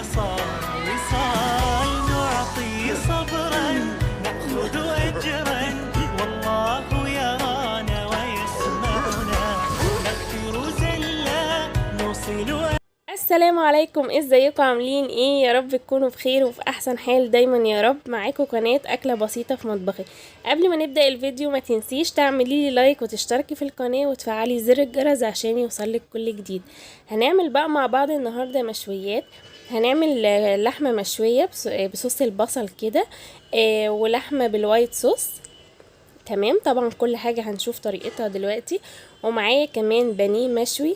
صار وصال نعطي صبرا نأخذ أجرا والله يرانا ويسمعنا نذكر زلا نوصل. السلام عليكم، ازيكم؟ عاملين ايه؟ يا رب تكونوا بخير وفي احسن حال دايما يا رب. معاكم قناة اكلة بسيطة في مطبخي. قبل ما نبدأ الفيديو ما تنسيش تعملي لي لايك وتشتركي في القناة وتفعلي زر الجرس عشان يوصلك كل جديد. هنعمل بقى مع بعض النهاردة مشويات. هنعمل لحمة مشوية بصوص البصل كده، ولحمة بالوايت صوص. تمام، طبعا كل حاجة هنشوف طريقتها دلوقتي. ومعايا كمان بانيه مشوي.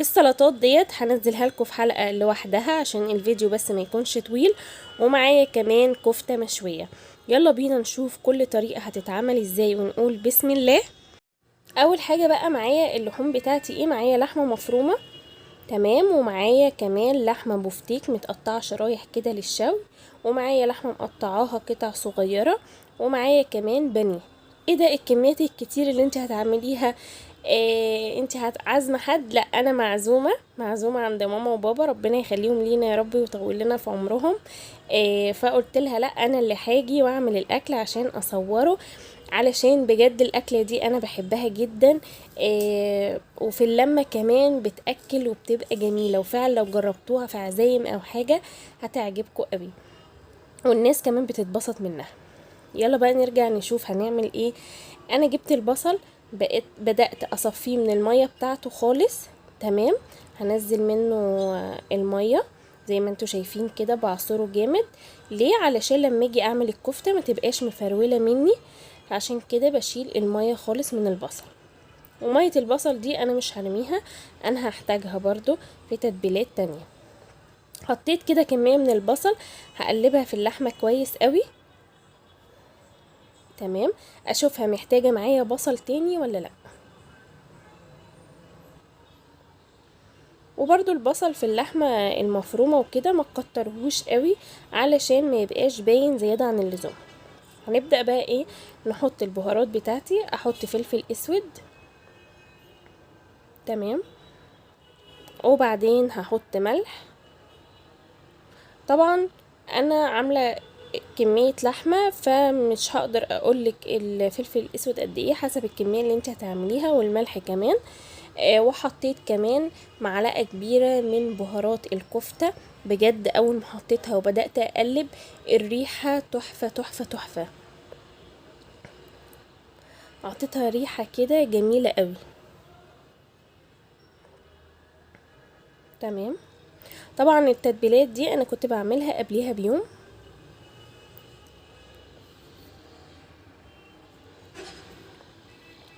السلطات ديت هنزلها لكم في حلقة لوحدها عشان الفيديو بس ما يكونش طويل. ومعايا كمان كفتة مشوية. يلا بينا نشوف كل طريقة هتتعمل ازاي ونقول بسم الله. اول حاجة بقى معايا اللحوم بتاعتي ايه. معايا لحمة مفرومة، تمام، ومعايا كمان لحمة بفتيك متقطعة شرايح كده للشوي، ومعايا لحمة مقطعاها قطع صغيرة، ومعايا كمان بانيه. ايه ده الكميات الكتير اللي انت هتعمليها؟ انت عازمه حد؟ لا، انا معزومه عند ماما وبابا، ربنا يخليهم لينا يا رب ويطول لنا في عمرهم. فقلت لها لا، انا اللي هاجي واعمل الاكل عشان اصوره، علشان بجد الاكله دي انا بحبها جدا. وفي اللمه كمان بتاكل وبتبقى جميله، وفعلا لو جربتوها في عزايم او حاجه هتعجبكم قوي، والناس كمان بتتبسط منها. يلا بقى نرجع نشوف هنعمل ايه. انا جبت البصل، بدأت اصفيه من المية بتاعته خالص. تمام، هنزل منه المية زي ما انتوا شايفين كده، بعصره جامد. ليه؟ علشان لما اجي اعمل الكفتة ما تبقاش مفرولة مني، عشان كده بشيل المية خالص من البصل. ومية البصل دي انا مش هرميها، انا هحتاجها برضو في تتبيلات تانية. حطيت كده كمية من البصل، هقلبها في اللحمة كويس قوي. تمام، اشوفها محتاجة معايا بصل تاني ولا لا. وبرضو البصل في اللحمة المفرومة وكده ما تكترهوش قوي علشان ما يبقاش باين زيادة عن اللزوم. هنبدأ بقى ايه، نحط البهارات بتاعتي. احط فلفل اسود، تمام، وبعدين هحط ملح. طبعا انا عاملة كمية لحمة فمش هقدر اقولك الفلفل الاسود قد ايه، حسب الكمية اللي انت هتعمليها، والملح كمان. وحطيت كمان معلقة كبيرة من بهارات الكفتة. بجد اول ما حطيتها وبدأت اقلب، الريحة تحفة تحفة تحفة. اعطيتها ريحة كده جميلة قوي. تمام، طبعا التتبيلات دي انا كنت بعملها قبليها بيوم.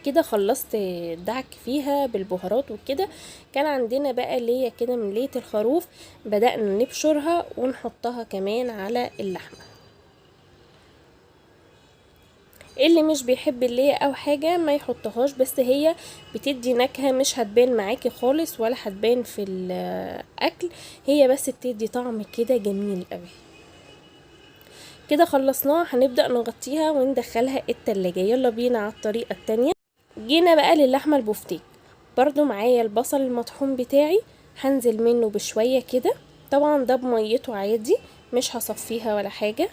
كده خلصت دعك فيها بالبهارات وكده. كان عندنا بقى ليا كده من لية الخروف، بدأنا نبشرها ونحطها كمان على اللحمة. اللي مش بيحب اللية او حاجة ما يحطهاش، بس هي بتدي نكهة، مش هتبان معاكي خالص ولا هتبان في الاكل، هي بس بتدي طعم كده جميل قوي. كده خلصناها، هنبدأ نغطيها وندخلها التلاجة. يلا بينا على الطريقة التانية. جينا بقى للحمة البفتيك. برضو معايا البصل المطحون بتاعي، هنزل منه بشوية كده. طبعا ده بميته عادي، مش هصفيها ولا حاجة.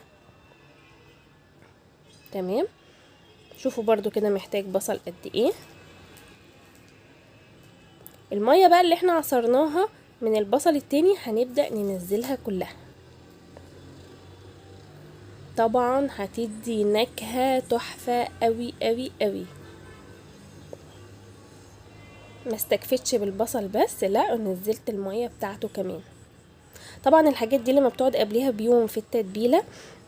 تمام، شوفوا برضو كده محتاج بصل قد ايه. المية بقى اللي احنا عصرناها من البصل التاني هنبدأ ننزلها كلها. طبعا هتدي نكهة تحفة قوي قوي قوي. ما استكفتش بالبصل بس، لا، ونزلت المية بتاعته كمان. طبعا الحاجات دي لما بتقعد قبلها بيوم في التتبيلة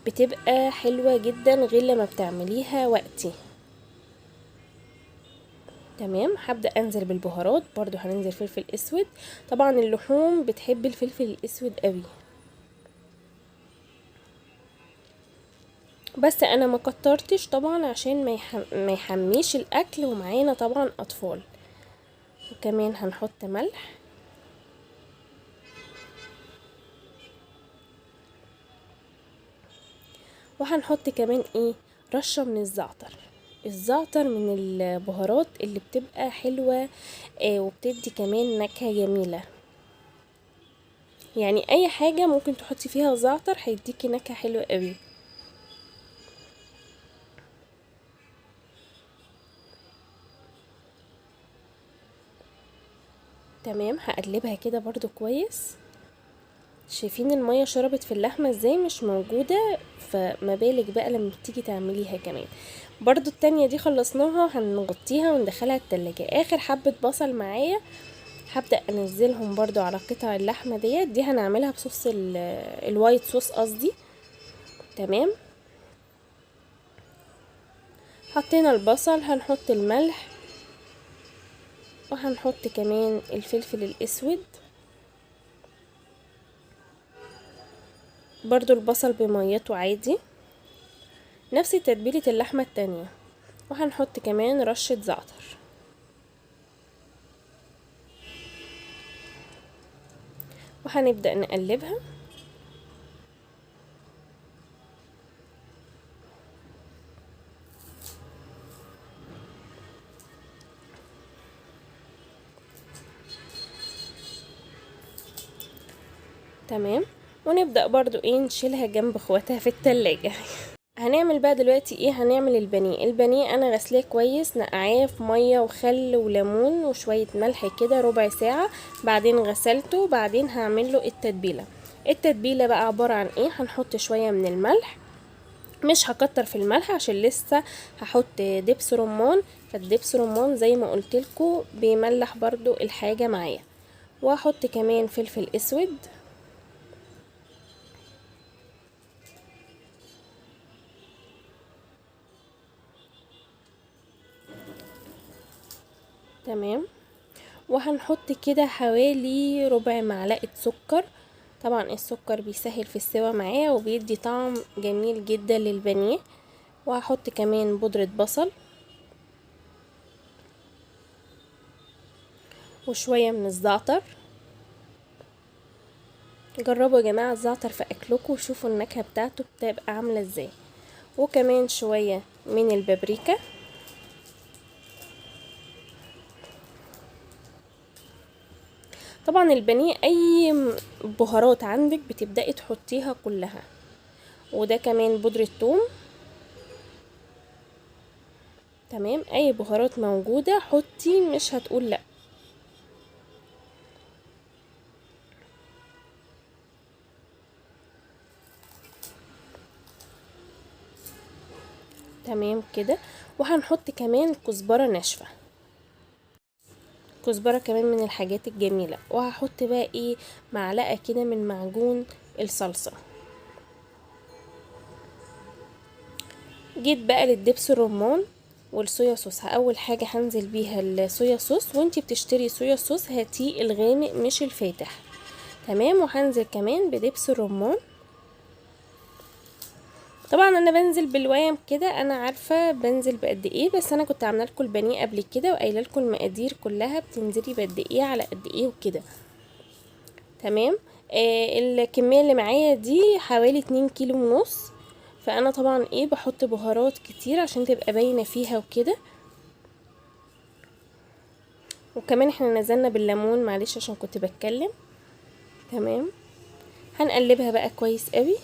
بتبقى حلوة جدا غير لما بتعمليها وقتي. تمام، هبدأ انزل بالبهارات. برضو هننزل فلفل اسود. طبعا اللحوم بتحب الفلفل الاسود قوي، بس انا ما كترتش طبعا عشان ما يحميش الاكل، ومعانا طبعا اطفال. وكمان هنحط ملح. وهنحط كمان ايه، رشة من الزعتر. الزعتر من البهارات اللي بتبقى حلوة، وبتدي كمان نكهة جميلة. يعني اي حاجة ممكن تحطي فيها زعتر هيديكي نكهة حلوة قوي. تمام، هقلبها كده برضو كويس. شايفين المية شربت في اللحمة ازاي؟ مش موجودة، فما بالك بقى لما تيجي تعمليها كمان. برضو التانية دي خلصناها، هنغطيها وندخلها التلاجة. اخر حبة بصل معايا هبدأ انزلهم برضو على قطع اللحمة دي هنعملها بصوص الوايت صوص قصدي. تمام، حطينا البصل، هنحط الملح وهنحط كمان الفلفل الاسود. برضو البصل بميته عادي، نفس تتبيلة اللحمة التانية. وهنحط كمان رشة زعتر، وهنبدأ نقلبها. تمام، ونبدأ برضو نشيلها جنب اخواتها في التلاجة. هنعمل بقى دلوقتي هنعمل البانيه انا غسلاه كويس، نقعاه في ميه وخل وليمون وشويه ملح كده ربع ساعه. بعدين غسلته، بعدين هعمل له التتبيله بقى عباره عن هنحط شويه من الملح، مش هكتر في الملح عشان لسه هحط دبس رمان، فالدبس رمان زي ما قلتلكوا بيملح برضو الحاجه معايا. وهحط كمان فلفل اسود، تمام. وهنحط كده حوالي ربع معلقة سكر، طبعا السكر بيسهل في السوا معايا وبيدي طعم جميل جدا للبانيه. وهحط كمان بودرة بصل وشوية من الزعتر. جربوا يا جماعة الزعتر في اكلكم وشوفوا النكهة بتاعته بتبقى عاملة ازاي. وكمان شوية من البابريكا. طبعا البانيه اي بهارات عندك بتبدأي تحطيها كلها. وده كمان بودرة ثوم. تمام، اي بهارات موجودة حطي، مش هتقول لا. تمام كده. وهنحط كمان كزبرة ناشفة، كزبرة كمان من الحاجات الجميلة. وهحط بقى معلقة كده من معجون الصلصة. جيت بقى للدبس الرمان والصويا صوص. اول حاجة هنزل بيها الصويا صوص، وانتي بتشتري صويا صوص هاتيه الغامق مش الفاتح. تمام، وهنزل كمان بدبس الرمان. طبعا انا بنزل بالوام كده، انا عارفه بنزل بقد ايه، بس انا كنت عامله لكم البانيه قبل كده وقايله لكم المقادير كلها بتنزلي بقد ايه على قد ايه وكده. تمام. الكميه اللي معايا دي حوالي 2.5 كيلو، فانا طبعا بحط بهارات كتير عشان تبقى باينه فيها وكده. وكمان احنا نزلنا بالليمون، معلش عشان كنت بتكلم. تمام، هنقلبها بقى كويس قوي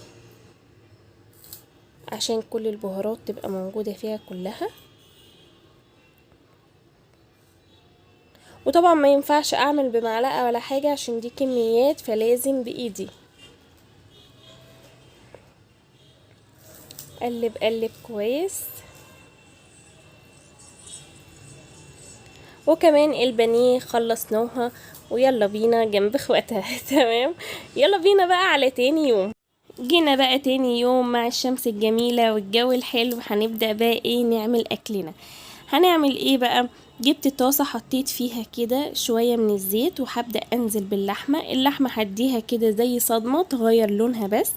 عشان كل البهارات تبقى موجودة فيها كلها. وطبعا ما ينفعش اعمل بمعلقة ولا حاجة عشان دي كميات، فلازم بايدي. قلب قلب كويس. وكمان البانيه خلصناها، ويلا بينا جنب اخواتها. تمام، يلا بينا بقى على تاني يوم. جينا بقى تاني يوم مع الشمس الجميلة والجو الحلو، هنبدأ بقى نعمل اكلنا. هنعمل بقى؟ جبت طاسة حطيت فيها كده شوية من الزيت، وهبدأ انزل اللحمة هديها كده زي صدمة تغير لونها بس،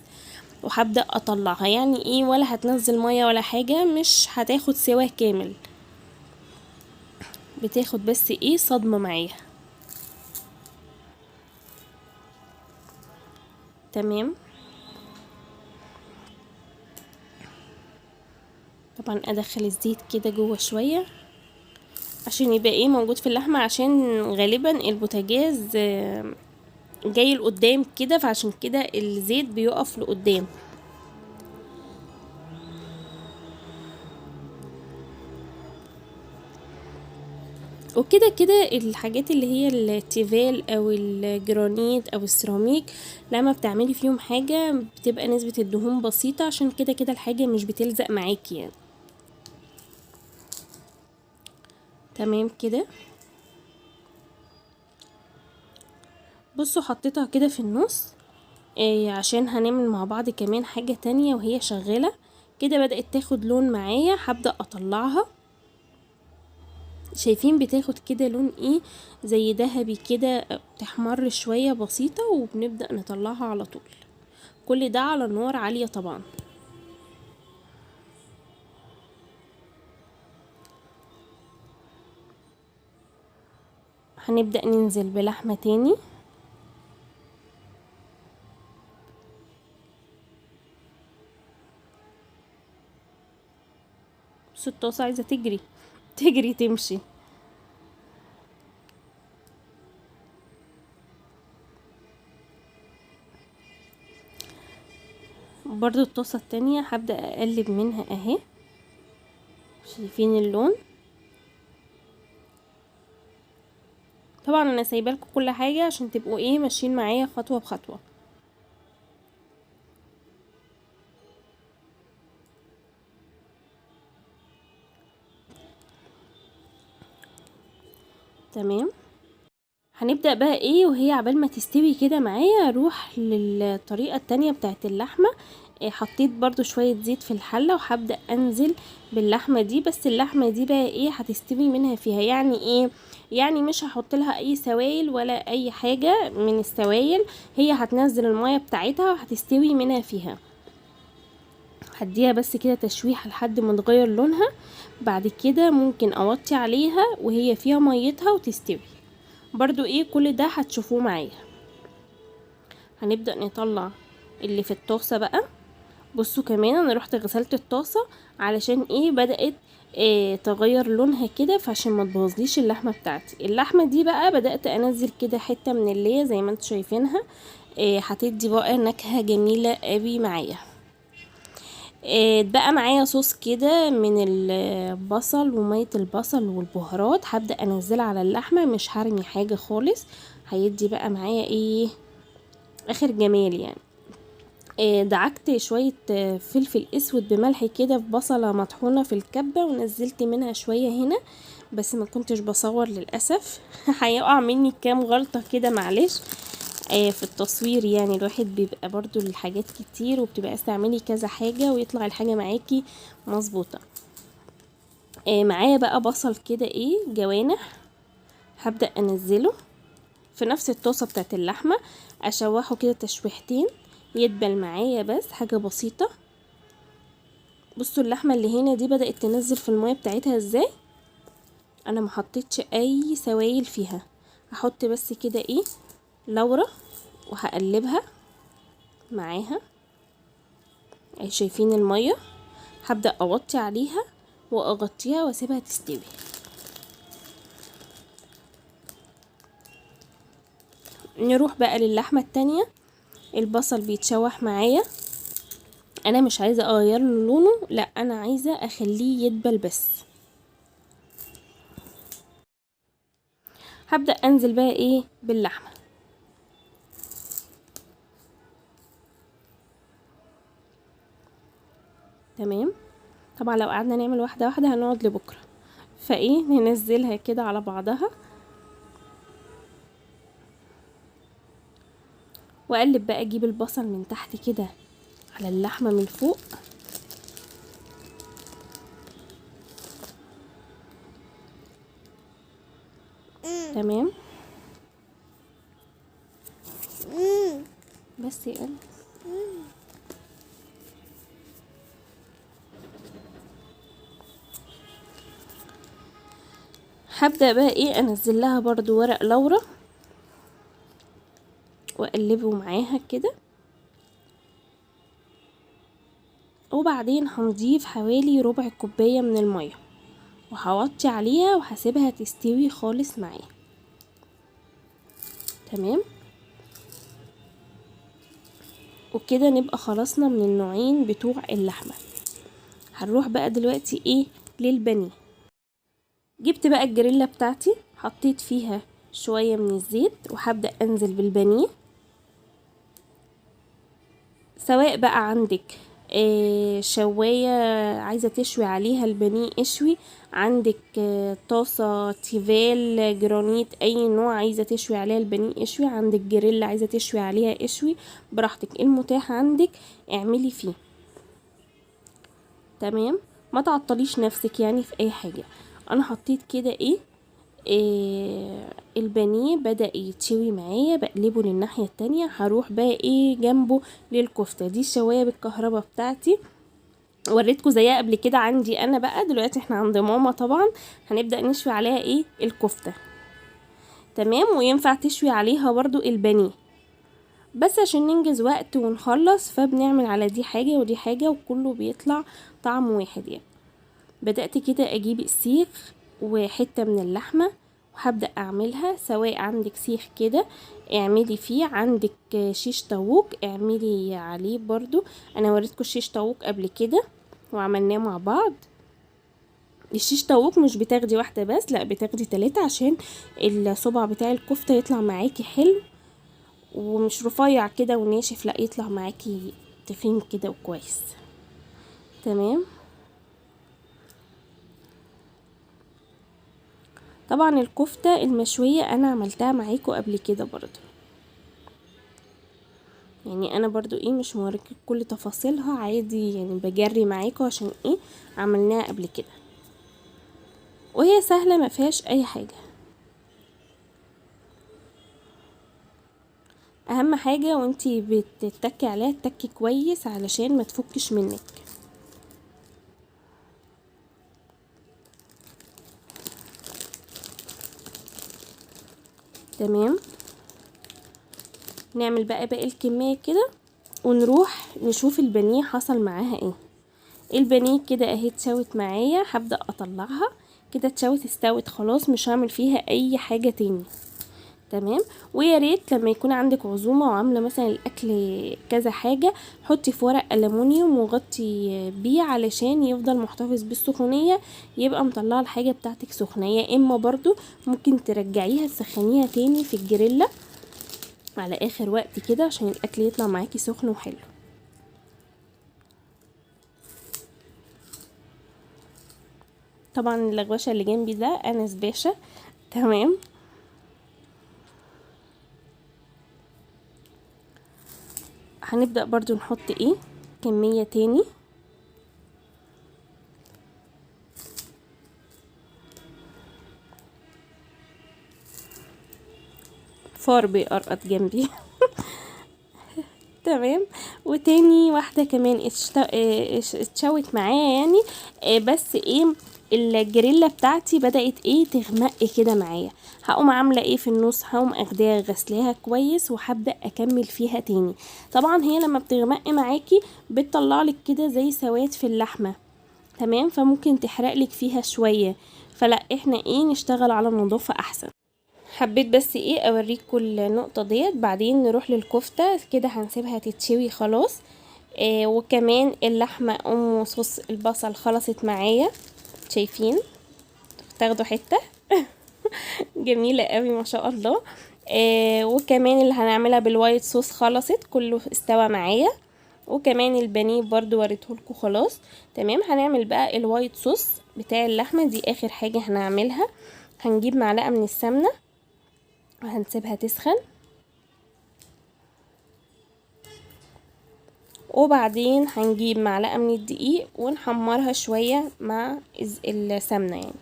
وهبدأ اطلعها. يعني ولا هتنزل مية ولا حاجة، مش هتاخد سوا كامل، بتاخد بس صدمة معايا. تمام، طبعا ادخل الزيت كده جوه شوية عشان يبقى موجود في اللحمة، عشان غالبا البوتاجاز جاي لقدام كده، فعشان كده الزيت بيقف لقدام. وكده كده الحاجات اللي هي التيفال او الجرانيت او السيراميك لما بتعملي فيهم حاجة بتبقى نسبة الدهون بسيطة، عشان كده كده الحاجة مش بتلزق معاكي يعني. تمام كده. بصوا حطيتها كده في النص عشان هنعمل مع بعض كمان حاجة تانية وهي شغالة. كده بدأت تاخد لون معايا، هبدأ اطلعها. شايفين بتاخد كده لون ايه زي ذهبي كده، تحمر شوية بسيطة، وبنبدأ نطلعها على طول. كل ده على نار عالية طبعا. هنبدأ ننزل بلحمة تاني. بصوا الطاسة عايزة تجري تجري تمشي. برضو الطاسة التانية هبدأ اقلب منها اهي. شايفين اللون؟ طبعا انا سايبه لكم كل حاجة عشان تبقوا ايه ماشيين معايا خطوة بخطوة. تمام. هنبدأ بقى ايه وهي عبال ما تستوي كده معايا، اروح للطريقة التانية بتاعت اللحمة. حطيت برضو شوية زيت في الحلة، وهبدأ انزل باللحمة دي. بس اللحمة دي بقى ايه هتستوي منها فيها، يعني ايه؟ يعني مش هحط لها اي سوائل ولا اي حاجة من السوائل، هي هتنزل المية بتاعتها وهتستوي منها فيها. هديها بس كده تشويحة لحد ما تغير لونها، بعد كده ممكن اوطي عليها وهي فيها ميتها وتستوي. برضو ايه كل ده هتشوفوه معايا. هنبدأ نطلع اللي في الطاسة بقى. بصوا كمان انا رحت غسلت الطاسة علشان ايه بدأت تغير لونها كده، فعشان ما تبوظليش اللحمة بتاعتي. اللحمة دي بقى بدأت انزل كده حتة من اللي هي زي ما انتوا شايفينها. هتدي بقى نكهة جميلة قوي معايا. بقى معايا صوص كده من البصل ومية البصل والبهارات، هبدأ انزلها على اللحمة، مش هرمي حاجة خالص. هيدي بقى معايا ايه اخر جمال يعني. دعكت شوية فلفل اسود بملح كده في بصلة مطحونة في الكبة، ونزلت منها شوية هنا، بس ما كنتش بصور للأسف. هيقع مني كام غلطة كده معلش في التصوير، يعني الواحد بيبقى برضو الحاجات كتير وبتبقى استعملي كذا حاجة ويطلع الحاجة معاكي مظبوطة. معايا بقى بصل كده ايه جوانح، هبدأ انزله في نفس الطاسة بتاعت اللحمة، اشوحه كده تشويحتين يدبل معايا، بس حاجة بسيطة. بصوا اللحمة اللي هنا دي بدأت تنزل في المية بتاعتها ازاي. انا ما حطيتش اي سوائل فيها، هحط بس كده ايه لورا وهقلبها معاها. اهي شايفين المية. هبدأ اوطي عليها واغطيها واسيبها تستوي. نروح بقى للحمة التانية. البصل بيتشوح معايا، انا مش عايزة اغير له لونه، لا انا عايزة اخليه يدبل بس. هبدأ انزل بقى ايه باللحمة. تمام. طبعا لو قعدنا نعمل واحدة واحدة هنقعد لبكرة، فايه ننزلها كده على بعضها واقلب بقى. اجيب البصل من تحت كده على اللحمة من فوق. تمام. بس يا قلبي هبدأ بقى ايه انزل لها برضو ورق لورا واقلبه معاها كده، وبعدين هنضيف حوالي ربع كوباية من المية وهوطي عليها وهسيبها تستوي خالص معايا. تمام. وكده نبقى خلصنا من النوعين بتوع اللحمة. هنروح بقى دلوقتي ايه للبانيه. جبت بقى الجريلا بتاعتي، حطيت فيها شوية من الزيت وهبدأ انزل بالبانيه. سواء بقى عندك شواية عايزة تشوي عليها البانيه اشوي، عندك طاسة تيفال جرانيت اي نوع عايزة تشوي عليها البانيه اشوي، عندك جريلا عايزة تشوي عليها اشوي، براحتك المتاح عندك اعملي فيه. تمام، ما تعطليش نفسك يعني في اي حاجة. انا حطيت كده البانيه بدأ يتشوي معايا، بقلبه للناحية التانية. هروح بقى جنبه للكفتة. دي الشواية بالكهرباء بتاعتي، وريتكم زيها قبل كده عندي انا. بقى دلوقتي احنا عند ماما طبعا هنبدأ نشوي عليها الكفتة. تمام، وينفع تشوي عليها برضو البانيه، بس عشان ننجز وقت ونخلص فبنعمل على دي حاجة ودي حاجة وكله بيطلع طعم واحد يعني. بدأت كده اجيب السيخ وحتة من اللحمة وهبدأ اعملها. سواء عندك سيخ كده اعملي فيه، عندك شيش طاووق اعملي عليه برضو. انا وريتكم الشيش طاووق قبل كده وعملناه مع بعض. الشيش طاووق مش بتاخدي واحدة بس، لا بتاخدي 3 عشان الصبع بتاع الكفتة يطلع معاكي حلو ومش رفيع كده وناشف، لا يطلع معاكي تخين كده وكويس. تمام، طبعا الكفتة المشوية انا عملتها معاكم قبل كده برضو، يعني انا برضو مش موريكي كل تفاصيلها عادي، يعني بجري معاكم عشان عملناها قبل كده وهي سهلة ما فيهاش اي حاجة. اهم حاجة وانتي بتتكي عليها تتكي كويس علشان ما تفكش منك. تمام، نعمل بقى باقي الكمية كده ونروح نشوف البانيه حصل معاها ايه. البانيه كده اهي اتشوت معايا، هبدأ اطلعها كده اتشوت استوت خلاص، مش هعمل فيها اي حاجة تاني. تمام، ويا ريت لما يكون عندك عزومه وعامله مثلا الاكل كذا حاجه حطي في ورق ألمونيوم وغطي بيه علشان يفضل محتفظ بالسخونيه، يبقى مطلعه الحاجه بتاعتك سخنه. يا اما برضو ممكن ترجعيها تسخنيها تاني في الجريلا على اخر وقت كده عشان الاكل يطلع معاكي سخن وحلو. طبعا اللغوشه اللي جنبي ده انس باشا. تمام، هنبدأ برضو نحط كمية تاني. فار بيقرقط جنبي. تمام، وتاني واحدة كمان اتشوت معايا يعني. بس الجريلا بتاعتي بدأت تغمق كده معايا. هقوم عاملة في النص، هقوم اخداها غسلاها كويس وهبدأ اكمل فيها تاني. طبعا هي لما بتغمق معاكي بتطلعلك كده زي سواد في اللحمة. تمام، فممكن تحرقلك فيها شوية، فلا احنا نشتغل على النظافة احسن. حبيت بس اوريكم النقطة ديت. بعدين نروح للكفتة كده هنسيبها تتشوي خلاص. وكمان اللحمة صوص البصل خلصت معايا، شايفين تاخدوا حتة. جميلة قوي ما شاء الله. وكمان اللي هنعملها بالوايت صوص خلصت كله استوى معايا، وكمان البانيه برضو وريتهولكوا خلاص. تمام، هنعمل بقى الوايت صوص بتاع اللحمة دي اخر حاجة هنعملها. هنجيب معلقة من السمنة وهنسيبها تسخن، وبعدين هنجيب معلقة من الدقيق ونحمرها شوية مع السمنة يعني.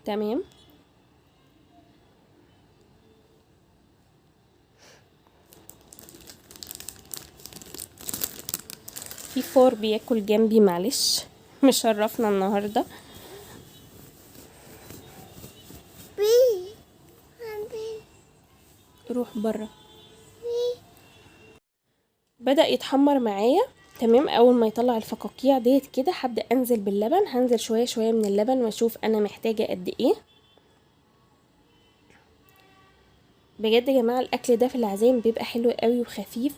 تمام، في فور بياكل جنبي معلش، مشرفنا النهارده. روح برا. بدأ يتحمر معايا. تمام، اول ما يطلع الفقاقيع ديت كده هبدأ انزل باللبن. هنزل شوية شوية من اللبن واشوف انا محتاجة قد ايه. بجد يا جماعه الاكل ده في العزايم بيبقى حلو قوي وخفيف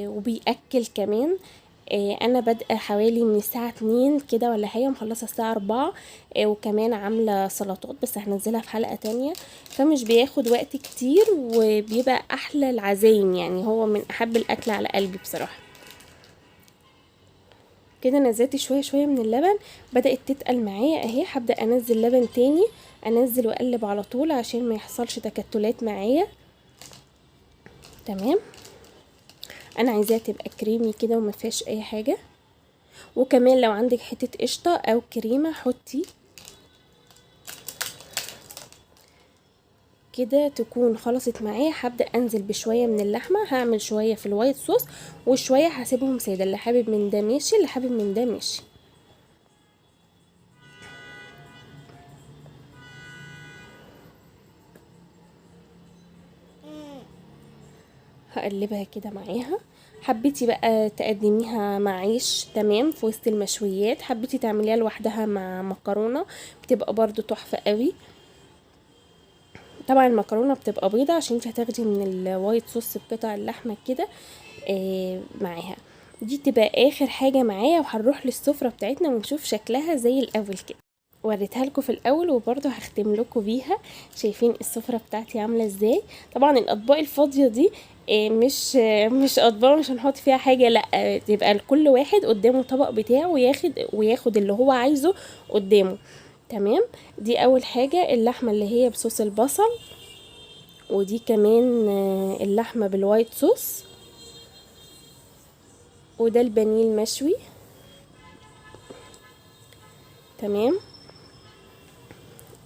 وبيأكل كمان. انا بادئه حوالي من الساعه 2 كده ولا حاجه، مخلصه الساعه 4. وكمان عامله سلطات بس هنزلها في حلقه تانية، فمش بياخد وقت كتير وبيبقى احلى العزايم، يعني هو من احب الاكل على قلبي بصراحه. كده نزلت شويه شويه من اللبن، بدات تتقل معايا اهي. هبدا انزل لبن تاني، انزل واقلب على طول عشان ما يحصلش تكتلات معايا. تمام، انا عايزاها تبقى كريمي كده وما فيهاش اي حاجه. وكمان لو عندك حته قشطه او كريمه حطي كده تكون خلصت معايا. هبدا انزل بشويه من اللحمه، هعمل شويه في الوايت صوص وشويه هسيبهم ساده، اللي حابب من ده ماشي، اللي حابب من ده ماشي. هقلبها كده معاها. حبيتي بقى تقدميها مع عيش تمام في وسط المشويات، حبيتي تعمليها لوحدها مع مكرونه بتبقى برضو تحفه قوي. طبعا المكرونه بتبقى بيضه عشان انت هتاخدي من الوايت صوص بقطع اللحمه كده معاها. دي تبقى اخر حاجه معايا، وهنروح للسفره بتاعتنا ونشوف شكلها زي الاول كده. وريتها لكم في الاول وبرضه هختم لكم بيها. شايفين السفره بتاعتي عامله ازاي؟ طبعا الاطباق الفاضيه دي مش اطباق مش هنحط فيها حاجه، لا تبقى كل واحد قدامه طبق بتاعه وياخد اللي هو عايزه قدامه. تمام، دي اول حاجه اللحمه اللي هي بصوص البصل، ودي كمان اللحمه بالوايت صوص، وده البانيه المشوي. تمام،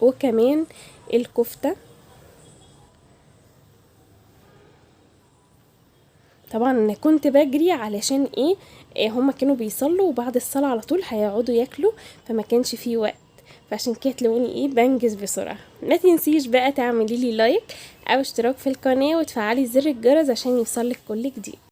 وكمان الكفتة. طبعا انا كنت بجري علشان هما كانوا بيصلوا وبعد الصلاة على طول هيقعدوا ياكلوا، فما كانش فيه وقت، فعشان كده تلاقوني بنجز بسرعة. ما تنسيش بقى تعملي لي لايك او اشتراك في القناة وتفعلي زر الجرس عشان يوصلك كل جديد.